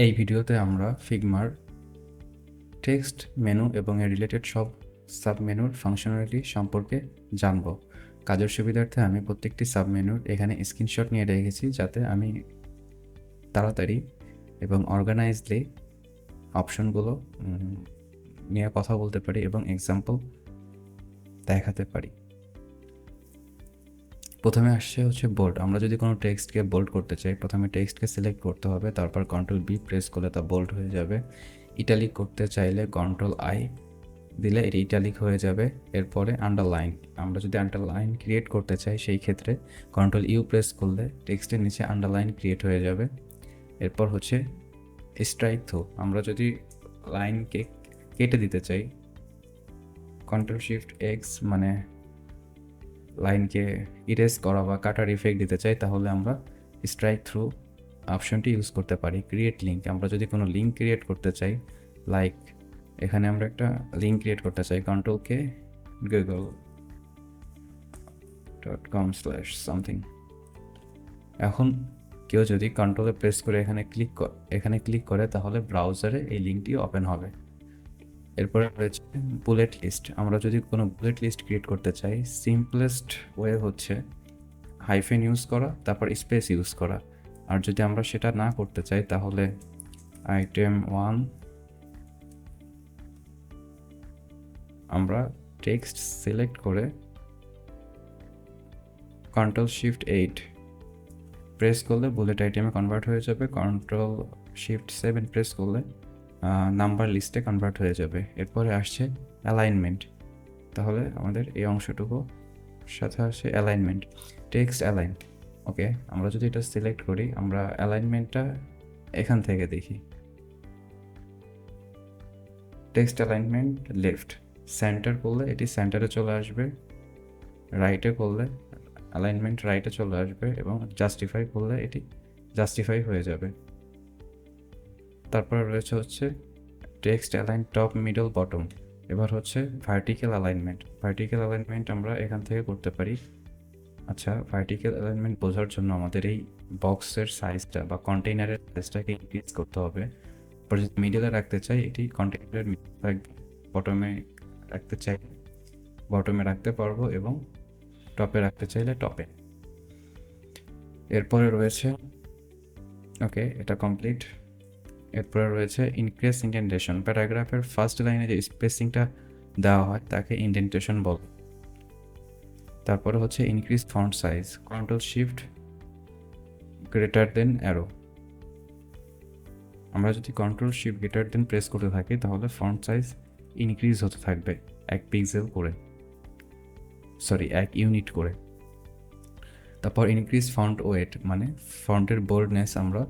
এই ভিডিওতে আমরা ফিগমার টেক্সট মেনু এবং এর রিলেটেড সব সাবমেনুর ফাংশনালিটি সম্পর্কে জানব। কাজের সুবিধার্থে আমি প্রত্যেকটি সাবমেনুর এখানে স্ক্রিনশট নিয়ে রেখেছি, যাতে আমি তাড়াতাড়ি এবং অর্গানাইজলি অপশনগুলো নিয়ে কথা বলতে পারি এবং এক্সাম্পল দেখাতে পারি। প্রথমে আসছে হচ্ছে বোল্ড। আমরা যদি কোনো টেক্সটকে বোল্ড করতে চাই, প্রথমে টেক্সটকে সিলেক্ট করতে হবে, তারপর Ctrl+B প্রেস করলে তা বোল্ড হয়ে যাবে। ইটালিক করতে চাইলে Ctrl+I দিলে এটি ইটালিক হয়ে যাবে। এরপরে আন্ডারলাইন, আমরা যদি আন্ডারলাইন ক্রিয়েট করতে চাই সেই ক্ষেত্রে Ctrl+U প্রেস করলে টেক্সটের নিচে আন্ডারলাইন ক্রিয়েট হয়ে যাবে। এরপর হচ্ছে স্ট্রাইক-থ্রু, আমরা যদি লাইনকে কেটে দিতে চাই Ctrl+Shift+X মানে লাইনকে ইরেজ করা বা কাটার ইফেক্ট দিতে চাই, তাহলে আমরা স্ট্রাইক-থ্রু অপশনটি ইউজ করতে পারি। ক্রিয়েট লিঙ্ক, আমরা যদি কোনো লিঙ্ক ক্রিয়েট করতে চাই, লাইক এখানে আমরা একটা লিঙ্ক ক্রিয়েট করতে চাই, Ctrl+K google.com/something। এখন কেউ যদি কন্ট্রোলে প্রেস করে এখানে ক্লিক করে তাহলে ব্রাউজারে এই লিঙ্কটি ওপেন হবে। এরপরে রয়েছে বুলেট লিস্ট, আমরা যদি কোনো বুলেট লিস্ট ক্রিয়েট করতে চাই, সিম্পলেস্ট ওয়ে হচ্ছে হাইফেন ইউজ করা, তারপর স্পেস ইউজ করা। আর যদি আমরা সেটা না করতে চাই তাহলে আইটেম 1 আমরা টেক্সট সিলেক্ট করে Ctrl+Shift+8 প্রেস করলে বুলেট আইটেমে কনভার্ট হয়ে যাবে। Ctrl+Shift+7 প্রেস করলে নাম্বার লিস্টে কনভার্ট হয়ে যাবে। এরপরে আসছে অ্যালাইনমেন্ট, তাহলে আমাদের এই অংশটুকু সাথে আসে অ্যালাইনমেন্ট, টেক্সট অ্যালাইন। ওকে, আমরা যদি এটা সিলেক্ট করি, আমরা অ্যালাইনমেন্টটা এখান থেকে দেখি, টেক্সট অ্যালাইনমেন্ট লেফট, সেন্টার করলে এটি সেন্টারে চলে আসবে, রাইটে করলে অ্যালাইনমেন্ট রাইটে চলে আসবে, এবং জাস্টিফাই করলে এটি জাস্টিফাই হয়ে যাবে। তারপরে রয়েছে হচ্ছে text align top middle bottom. এবার হচ্ছে ভার্টিক্যাল অ্যালাইনমেন্ট আমরা এখান থেকে করতে পারি। আচ্ছা, ভার্টিক্যাল অ্যালাইনমেন্ট বোঝার জন্য আমাদের এই বক্সের সাইজটা বা কন্টেইনারের সাইজটাকে ইনক্রিজ করতে হবে। পরে যদি মিডলে রাখতে চাই, এটি কন্টেইনারের মিডলে থাকবে, বটমে রাখতে চাই বটমে রাখতে পারবো, এবং টপে রাখতে চাইলে টপে। এরপরে রয়েছে, ওকে এটা কমপ্লিট। এরপরে রয়েছে ইনক্রিজ ইন্ডেন্টেশন, প্যারাগ্রাফের ফার্স্ট লাইনে যে স্পেসিংটা দেওয়া হয় তাকে ইন্ডেন্টেশন বলে। তারপরে হচ্ছে increase font size, Ctrl+Shift arrow. আমরা যদি Ctrl+Shift প্রেস করতে থাকি তাহলে ফন্ট সাইজ ইনক্রিজ হতে থাকবে 1 পিক্সেল করে, 1 ইউনিট করে। তারপর ইনক্রিজ ফন্ট ওয়েট, মানে ফন্টের বোল্ডনেস আমরা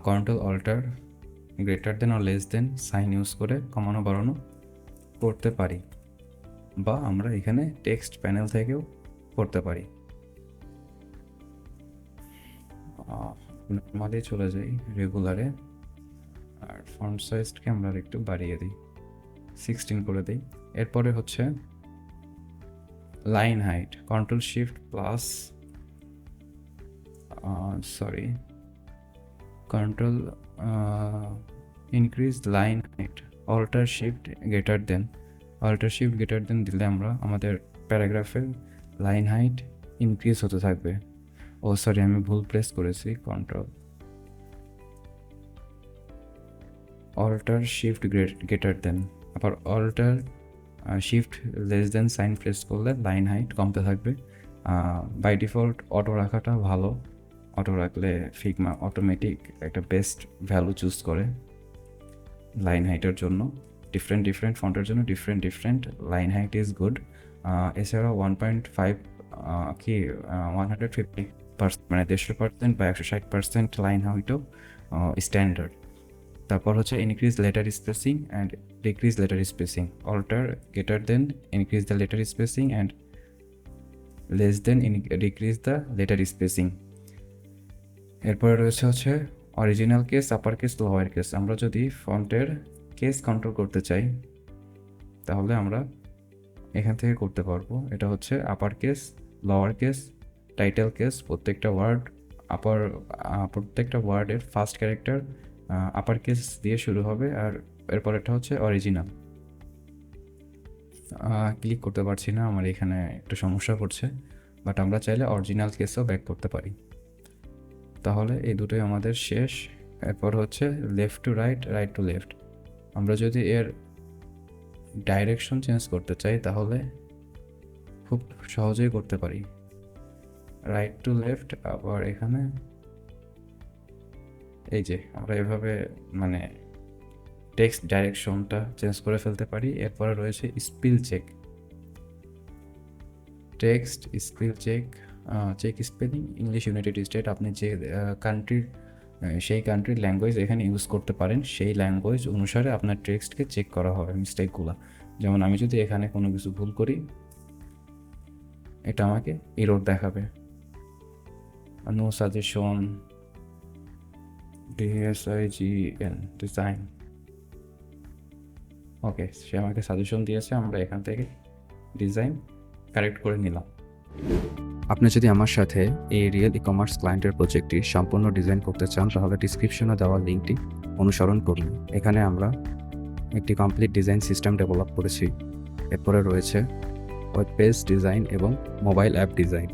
Ctrl+Alt সাইন ইউজ করে কমানো বাড়ানো করতে পারি, বা আমরা এখানে টেক্সট প্যানেল থেকেও করতে পারি। নর্মালি চলে যাই রেগুলারে, আর ফন্ট সাইজকে আমরা একটু বাড়িয়ে দিই, 16 করে দিই। এরপরে হচ্ছে line height, Ctrl increase line height, Alt+Shift দিলে আমরা আমাদের প্যারাগ্রাফের লাইন হাইট ইনক্রিজ হতে থাকবে। আমি ভুল প্রেস করেছি, Alt+Shift আবার Alt+Shift সাইন প্রেস করলে লাইন হাইট কমতে থাকবে। বাই ডিফল্ট অটো রাখাটা ভালো, অটো রাখলে ফিগমা অটোমেটিক একটা বেস্ট ভ্যালু চুজ করে লাইন হাইটের জন্য। ডিফারেন্ট ফন্টের জন্য different line height is good. এছাড়াও 1.5 150% মানে 150% বা 160% লাইন হাইটও স্ট্যান্ডার্ড। তারপর হচ্ছে increase letter spacing and decrease letter spacing, increase the letter spacing and decrease the letter spacing. এরপরে রয়েছে হচ্ছে original case, upper case, lower case. আমরা যদি ফন্টের কেস কন্ট্রোল করতে চাই তাহলে আমরা এখান থেকে করতে পারবো। এটা হচ্ছে upper case, lower case, title case. প্রত্যেকটা ওয়ার্ডের ফার্স্ট ক্যারেক্টার আপার কেস দিয়ে শুরু হবে, আর এরপরেরটা হচ্ছে অরিজিনাল। ক্লিক করতে পারছি না, আমার এখানে একটু সমস্যা করছে, বাট আমরা চাইলে অরিজিনাল কেসও ব্যাক করতে পারি। তাহলে এই দুটোই আমাদের শেষ। এরপর হচ্ছে left to right, right to left. আমরা যদি এর ডাইরেকশন চেঞ্জ করতে চাই তাহলে খুব সহজেই করতে পারি। রাইট টু লেফট, আবার এখানে এই যে আমরা এভাবে মানে টেক্সট ডাইরেকশনটা চেঞ্জ করে ফেলতে পারি। এরপরে রয়েছে spell check, text spell check, check spelling English United State. আপনি যে কান্ট্রির সেই কান্ট্রির ল্যাঙ্গুয়েজ এখানে ইউজ করতে পারেন, সেই ল্যাঙ্গুয়েজ অনুসারে আপনার টেক্সটকে চেক করা হবে মিস্টেকগুলো। যেমন আমি যদি এখানে কোনো কিছু ভুল করি, এটা আমাকে এরর দেখাবে। No suggestion, DSIGN design. Okay, সে আমাকে সাজেশন দিয়েছে, আমরা এখান থেকে ডিজাইন কারেক্ট করে নিলাম। আপনি যদি আমার সাথে এই রিয়েল ই কমার্স ক্লায়েন্টের প্রজেক্টটি সম্পূর্ণ ডিজাইন করতে চান তাহলে ডিসক্রিপশনে দেওয়া লিঙ্কটি অনুসরণ করুন। এখানে আমরা একটি কমপ্লিট ডিজাইন সিস্টেম ডেভেলপ করেছি। এরপরে রয়েছে ওয়েব পেজ ডিজাইন এবং মোবাইল অ্যাপ ডিজাইন।